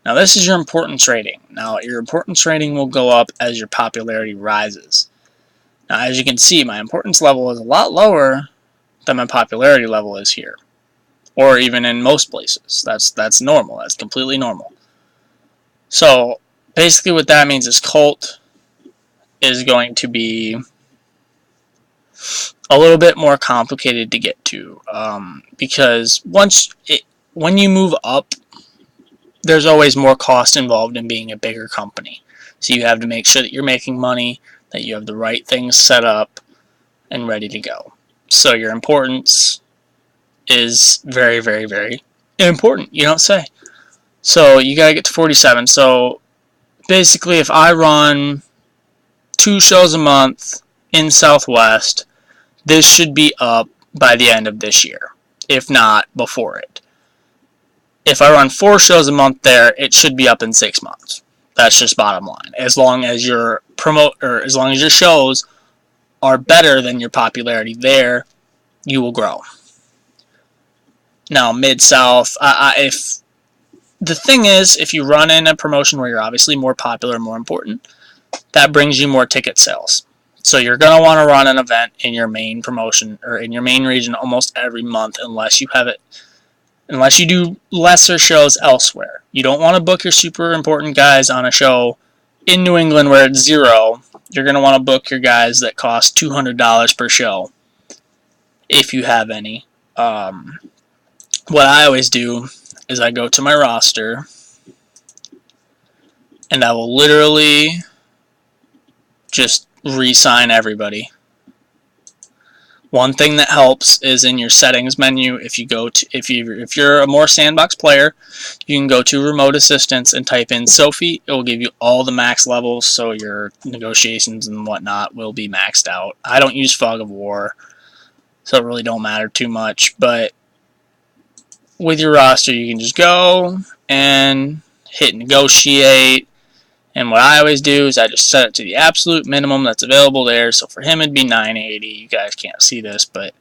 Speaker 1: Now, this is your importance rating. Now, your importance rating will go up as your popularity rises. Now, as you can see, my importance level is a lot lower than my popularity level is here, or even in most places. That's normal. That's completely normal. So, basically what that means is cult is going to be a little bit more complicated to get to, because when you move up, there's always more cost involved in being a bigger company. So you have to make sure that you're making money, that you have the right things set up and ready to go. So your importance is very, very, very important. You don't say. So you gotta get to 47. So basically, if I run 2 shows a month in Southwest, this should be up by the end of this year, if not before it. If I run 4 shows a month there, it should be up in 6 months. That's just bottom line. As long as your as long as your shows are better than your popularity there, you will grow. Now, Mid-South, if the thing is, if you run in a promotion where you're obviously more popular, more important, that brings you more ticket sales. So you're going to want to run an event in your main promotion or in your main region almost every month unless you do lesser shows elsewhere. You don't want to book your super important guys on a show in New England where it's $0. You're going to want to book your guys that cost $200 per show, if you have any. What I always do is I go to my roster and I will literally just re-sign everybody. One thing that helps is in your settings menu. If you're a more sandbox player, you can go to remote assistance and type in Sophie. It will give you all the max levels, so your negotiations and whatnot will be maxed out. I don't use Fog of War, so it really don't matter too much. But with your roster, you can just go and hit negotiate. And what I always do is I just set it to the absolute minimum that's available there. So for him, it'd be 980. You guys can't see this, but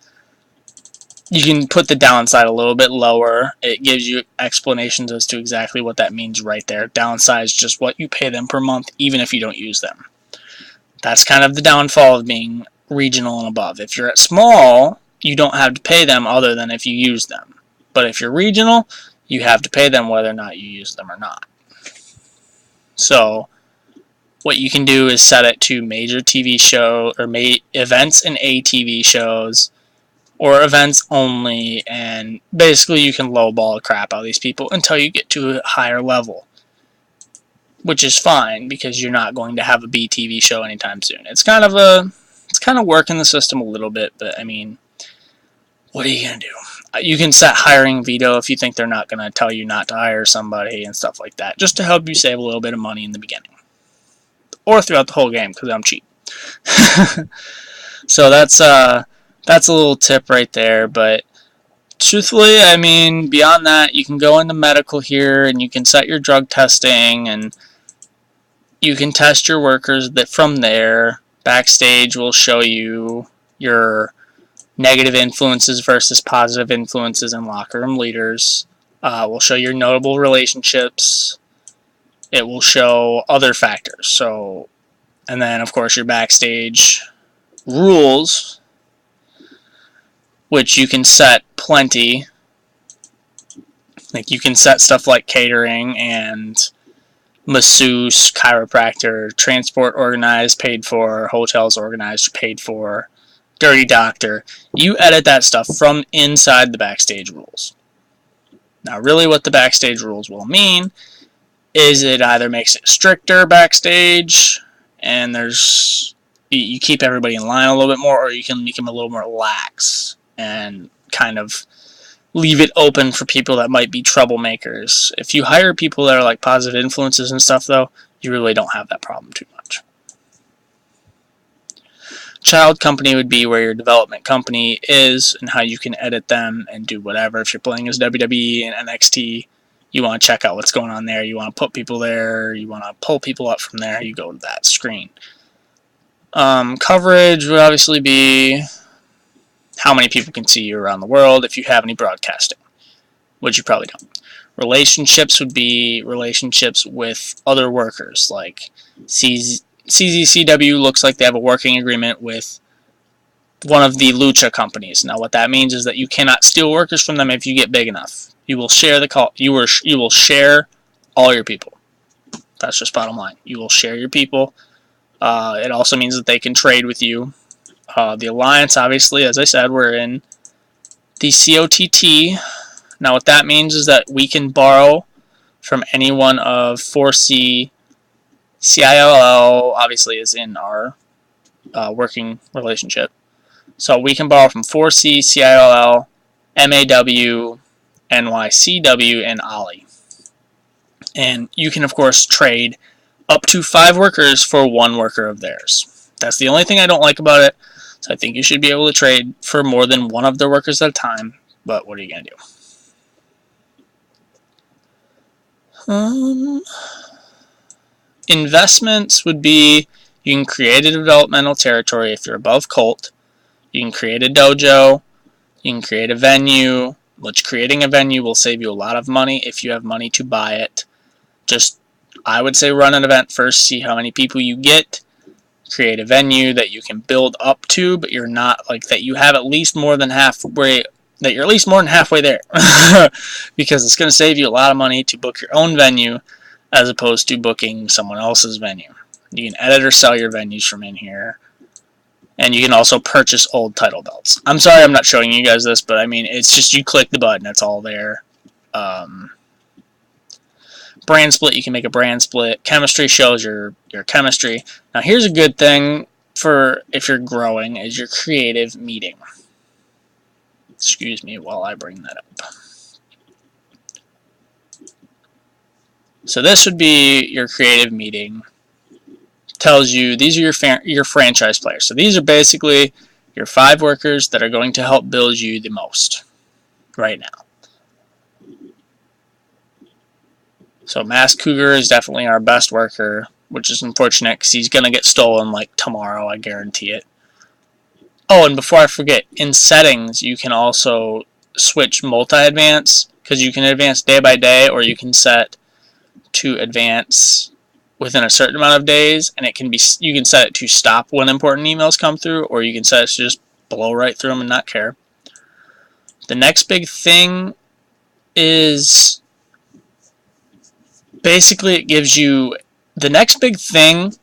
Speaker 1: you can put the downside a little bit lower. It gives you explanations as to exactly what that means right there. Downside is just what you pay them per month, even if you don't use them. That's kind of the downfall of being regional and above. If you're at small, you don't have to pay them other than if you use them. But if you're regional, you have to pay them whether or not you use them or not. So what you can do is set it to major TV show or events and ATV shows or events only, and basically you can lowball the crap out of these people until you get to a higher level, which is fine because you're not going to have a BTV show anytime soon. It's kind of working the system a little bit, but I mean, what are you going to do? You can set hiring veto if you think they're not going to tell you not to hire somebody and stuff like that, just to help you save a little bit of money in the beginning. Or throughout the whole game, because I'm cheap. So that's a little tip right there, but truthfully, I mean, beyond that, you can go into medical here, and you can set your drug testing, and you can test your workers that from there. Backstage will show you your negative influences versus positive influences in locker room leaders. We'll show your notable relationships. It will show other factors. So, and then of course your backstage rules, which you can set plenty. Like you can set stuff like catering and masseuse, chiropractor, transport organized, paid for, hotels organized, paid for, dirty doctor. You edit that stuff from inside the backstage rules. Now really what the backstage rules will mean is it either makes it stricter backstage and you keep everybody in line a little bit more, or you can make them a little more lax and kind of leave it open for people that might be troublemakers. If you hire people that are like positive influences and stuff though, you really don't have that problem too much. Child company would be where your development company is and how you can edit them and do whatever. If you're playing as WWE and NXT, you want to check out what's going on there. You want to put people there. You want to pull people up from there. You go to that screen. Coverage would obviously be how many people can see you around the world if you have any broadcasting, which you probably don't. Relationships would be relationships with other workers, like CZCW looks like they have a working agreement with one of the lucha companies. Now what that means is that you cannot steal workers from them if you get big enough. You will share you will share all your people. That's just bottom line. You will share your people. It also means that they can trade with you. The Alliance, obviously, as I said, we're in the COTT. Now what that means is that we can borrow from any one of 4C. CILL obviously is in our working relationship. So we can borrow from 4C, CILL, MAW, NYCW, and Ollie. And you can, of course, trade up to 5 workers for 1 worker of theirs. That's the only thing I don't like about it. So I think you should be able to trade for more than 1 of their workers at a time. But what are you going to do? Investments would be, you can create a developmental territory if you're above Colt. You can create a dojo. You can create a venue, which creating a venue will save you a lot of money if you have money to buy it. Just, I would say, run an event first, see how many people you get, create a venue that you can build up to, but you're not, like, that you have at least more than halfway, that you're at least more than halfway there. Because it's going to save you a lot of money to book your own venue as opposed to booking someone else's venue. You can edit or sell your venues from in here. And you can also purchase old title belts. I'm sorry I'm not showing you guys this, but I mean, it's just you click the button, it's all there. Brand split, you can make a brand split. Chemistry shows your chemistry. Now here's a good thing for if you're growing, is your creative meeting. Excuse me while I bring that up. So this would be your creative meeting. Tells you these are your franchise players. So these are basically your 5 workers that are going to help build you the most right now. So Masked Cougar is definitely our best worker, which is unfortunate because he's going to get stolen like tomorrow, I guarantee it. Oh, and before I forget, in settings you can also switch multi-advance, because you can advance day by day, or you can set to advance within a certain amount of days, and it can be, you can set it to stop when important emails come through, or you can set it to just blow right through them and not care. The next big thing is basically it gives you, the next big thing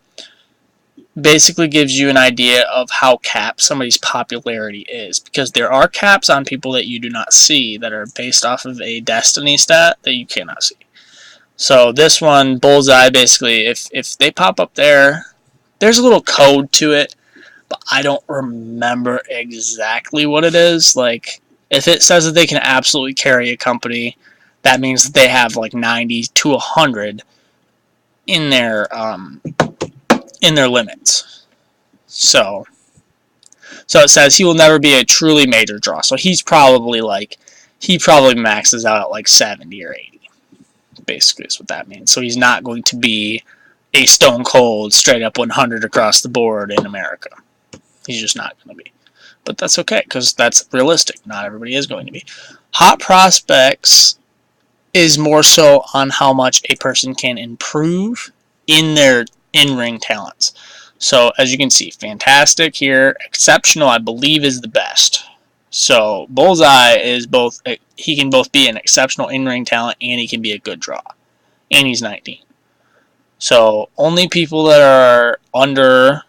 Speaker 1: basically gives you an idea of how capped somebody's popularity is, because there are caps on people that you do not see that are based off of a destiny stat that you cannot see. So this one, Bullseye, basically, if they pop up there, there's a little code to it, but I don't remember exactly what it is. Like, if it says that they can absolutely carry a company, that means that they have like 90 to 100 in their limits. So it says he will never be a truly major draw. So he's probably like, he probably maxes out at like 70 or 80. Basically is what that means. So he's not going to be a stone cold straight up 100 across the board in America. He's just not going to be. But that's okay, because that's realistic. Not everybody is going to be. Hot prospects is more so on how much a person can improve in their in-ring talents. So as you can see, fantastic here. Exceptional, I believe, is the best. So Bullseye is both, he can both be an exceptional in-ring talent and he can be a good draw. And he's 19. So only people that are under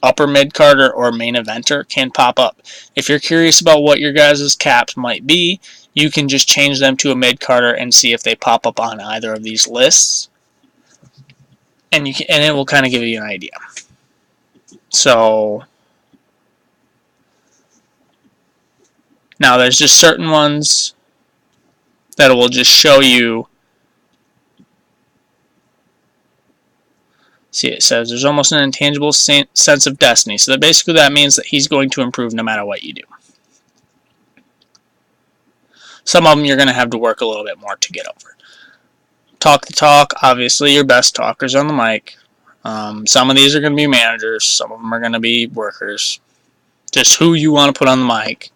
Speaker 1: upper mid-carder or main eventer can pop up. If you're curious about what your guys' caps might be, you can just change them to a mid-carder and see if they pop up on either of these lists. And it will kind of give you an idea. So now there's just certain ones that will just show you. See, it says there's almost an intangible sense of destiny. So that means that he's going to improve no matter what you do. Some of them you're going to have to work a little bit more to get over. Talk the talk, obviously your best talkers on the mic. Some of these are going to be managers. Some of them are going to be workers. Just who you want to put on the mic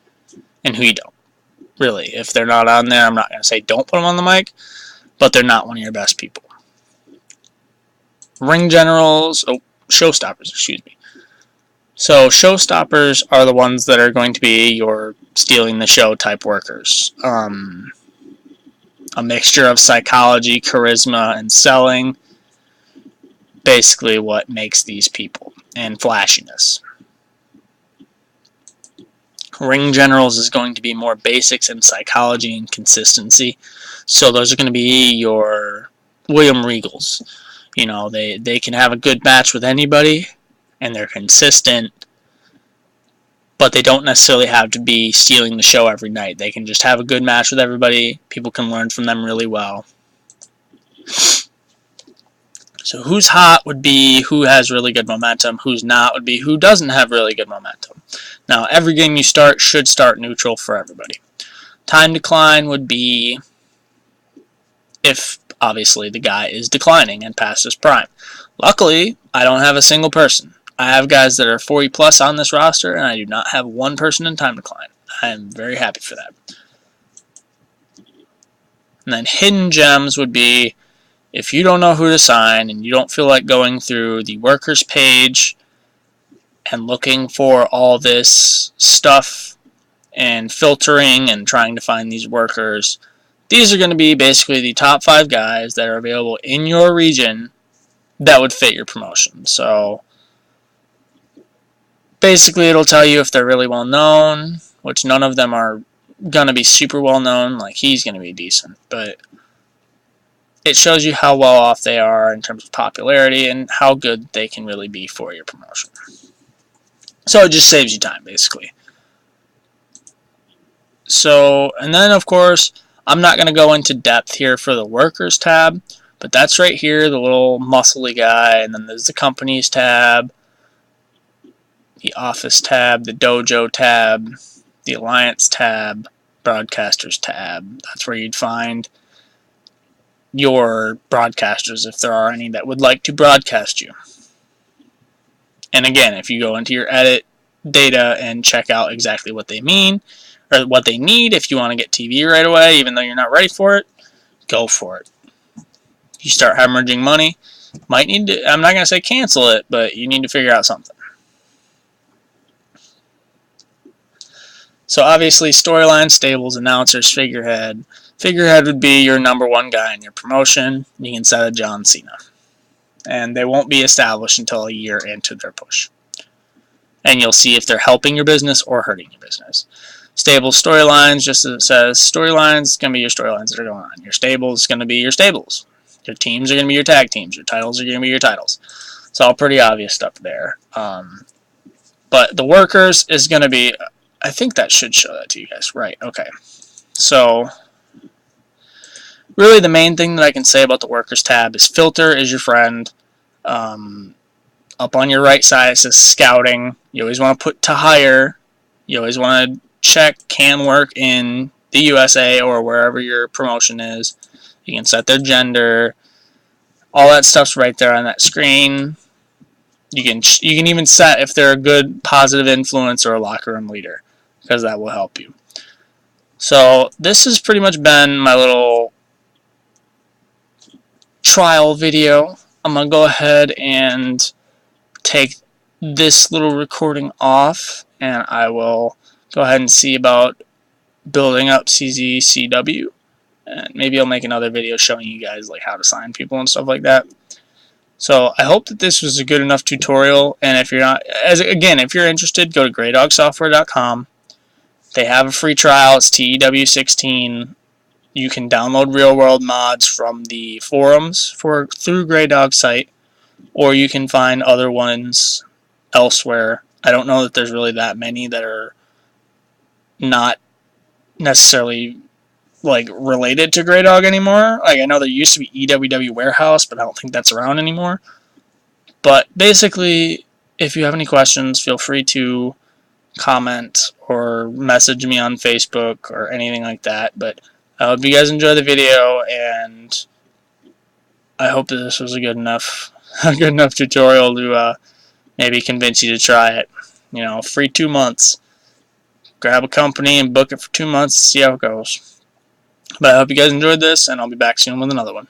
Speaker 1: and who you don't. Really, if they're not on there, I'm not going to say don't put them on the mic, but they're not one of your best people. Ring generals, showstoppers, excuse me. So showstoppers are the ones that are going to be your stealing the show type workers. A mixture of psychology, charisma, and selling. Basically what makes these people. And flashiness. Ring generals is going to be more basics in psychology and consistency. So those are going to be your William Regals. You know, they can have a good match with anybody, and they're consistent. but they don't necessarily have to be stealing the show every night. They can just have a good match with everybody. People can learn from them really well. So who's hot would be who has really good momentum. Who's not would be who doesn't have really good momentum. Now, every game you start should start neutral for everybody. Time decline would be if, obviously, the guy is declining and past his prime. Luckily, I don't have a single person. I have guys that are 40 plus on this roster, and I do not have one person in time decline. I am very happy for that. And then hidden gems would be if you don't know who to sign and you don't feel like going through the workers page and looking for all this stuff and filtering and trying to find these workers, these are going to be basically the top 5 guys that are available in your region that would fit your promotion. So basically it'll tell you if they're really well known, which none of them are going to be super well known. Like, he's going to be decent, but it shows you how well off they are in terms of popularity and how good they can really be for your promotion. So it just saves you time, basically. So, and then of course, I'm not going to go into depth here for the workers tab, but that's right here, the little muscly guy, and then there's the companies tab, the office tab, the dojo tab, the alliance tab, broadcasters tab. That's where you'd find your broadcasters, if there are any that would like to broadcast you. And again, if you go into your edit data and check out exactly what they mean, or what they need, if you want to get TV right away, even though you're not ready for it, go for it. You start hemorrhaging money, might need to, I'm not going to say cancel it, but you need to figure out something. So obviously, storyline, stables, announcers, figurehead. Figurehead would be your #1 guy in your promotion. You can set a John Cena. And they won't be established until a year into their push. And you'll see if they're helping your business or hurting your business. Stable storylines, just as it says, storylines is going to be your storylines that are going on. Your stables is going to be your stables. Your teams are going to be your tag teams. Your titles are going to be your titles. It's all pretty obvious stuff there. But the workers is going to be, I think that should show that to you guys. Right, okay. So really the main thing that I can say about the workers tab is filter is your friend. Up on your right side it says scouting. You always want to put to hire. You always want to check can work in the USA or wherever your promotion is. You can set their gender. All that stuff's right there on that screen. You can even set if they're a good positive influence or a locker room leader, because that will help you. So this has pretty much been my little trial video. I'm going to go ahead and take this little recording off, and I will go ahead and see about building up CZCW, and maybe I'll make another video showing you guys like how to sign people and stuff like that. So I hope that this was a good enough tutorial, and if you're not, again, if you're interested, go to greydogsoftware.com. They have a free trial. It's TEW 16. You can download real-world mods from the forums through Grey Dog's site, or you can find other ones elsewhere. I don't know that there's really that many that are not necessarily like related to Grey Dog anymore. Like, I know there used to be EWW Warehouse, but I don't think that's around anymore. But basically, if you have any questions, feel free to comment or message me on Facebook or anything like that. But I hope you guys enjoy the video, and I hope that this was a good enough tutorial to maybe convince you to try it. You know, free 2 months. Grab a company and book it for 2 months to see how it goes. But I hope you guys enjoyed this, and I'll be back soon with another one.